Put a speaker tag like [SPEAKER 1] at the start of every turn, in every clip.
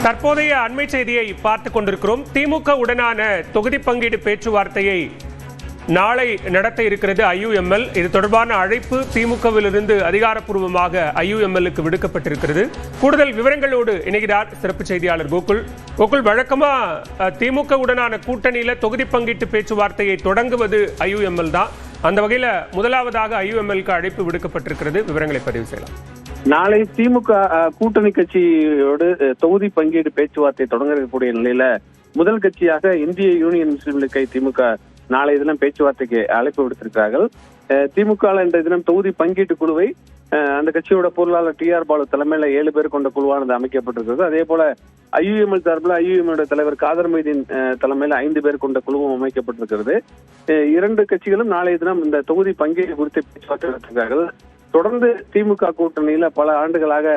[SPEAKER 1] தற்போதைய அண்மை செய்தியை பார்த்துக் கொண்டிருக்கிறோம். திமுக உடனான தொகுதி பங்கீடு பேச்சுவார்த்தையை நாளை நடத்த இருக்கிறது IUML. இது தொடர்பான அழைப்பு திமுகவிலிருந்து அதிகாரப்பூர்வமாக IUML-க்கு விடுக்கப்பட்டிருக்கிறது. கூடுதல் விவரங்களோடு இணைகிறார் சிறப்பு செய்தியாளர் கோகுல். கோகுல், வழக்கமா திமுக உடனான கூட்டணியில தொகுதி பங்கீட்டு பேச்சுவார்த்தையை தொடங்குவது IUML தான். அந்த வகையில முதலாவதாக IUML-க்கு அழைப்பு விடுக்கப்பட்டிருக்கிறது. விவரங்களை பதிவு செய்யலாம்.
[SPEAKER 2] நாளை திமுக கூட்டணி கட்சியோடு தொகுதி பங்கீடு பேச்சுவார்த்தை தொடங்க இருக்கக்கூடிய நிலையில முதல் கட்சியாக இந்திய யூனியன் முஸ்லீம் லீக்கை திமுக நாளைய தினம் பேச்சுவார்த்தைக்கு அழைப்பு விடுத்திருக்கிறார்கள். திமுக இன்றைய தினம் தொகுதி பங்கீட்டு குழுவை அந்த கட்சியோட பொருளாளர் TR பாலு தலைமையில 7 பேர் கொண்ட குழுவானது அமைக்கப்பட்டிருக்கிறது. அதே போல IUML சார்பில் IUML தலைவர் காதர் மைதீன் தலைமையில 5 பேர் கொண்ட குழுவும் அமைக்கப்பட்டிருக்கிறது. 2 கட்சிகளும் நாளைய தினம் இந்த தொகுதி பங்கீடு குறித்து பேச்சுவார்த்தை நடத்திருக்கிறார்கள். தொடர்ந்து திமுக கூட்டணியில பல ஆண்டுகளாக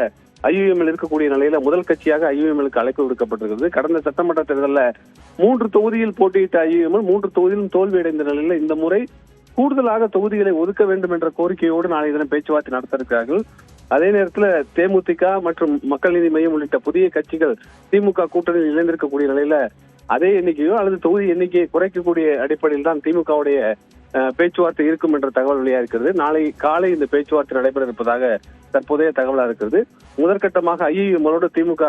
[SPEAKER 2] IUML இருக்கக்கூடிய நிலையில முதல் கட்சியாக IUML-க்கு அழைப்பு விடுக்கப்பட்டிருக்கிறது. கடந்த சட்டமன்ற தேர்தலில் 3 தொகுதியில் போட்டியிட்ட IUML 3 தொகுதியிலும் தோல்வியடைந்த நிலையில இந்த முறை கூடுதலாக தொகுதிகளை ஒதுக்க வேண்டும் என்ற கோரிக்கையோடு நாளை தினம் பேச்சுவார்த்தை நடத்த இருக்கிறார்கள். அதே நேரத்தில் தேமுதிக மற்றும் மக்கள் நீதி மையம் உள்ளிட்ட புதிய கட்சிகள் திமுக கூட்டணியில் இணைந்திருக்கக்கூடிய நிலையில அதே எண்ணிக்கையோ அல்லது தொகுதி எண்ணிக்கையை குறைக்கக்கூடிய அடிப்படையில் தான் திமுகவுடைய பேச்சுவார்த்தை இருக்கும் என்ற தகவல் வெளியா இருக்கிறது. நாளை காலை இந்த பேச்சுவார்த்தை நடைபெற இருப்பதாக தற்போதைய தகவலா இருக்கிறது. முதற்கட்டமாக IUML-ஓடு திமுக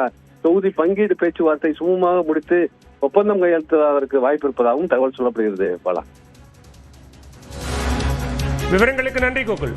[SPEAKER 2] தொகுதி பங்கீடு பேச்சுவார்த்தை சுமூகமாக முடித்து ஒப்பந்தம் கையெழுத்துவதற்கு வாய்ப்பு இருப்பதாகவும் தகவல் சொல்லப்படுகிறது. பாலா,
[SPEAKER 1] விவரங்களுக்கு நன்றி கோகுல்.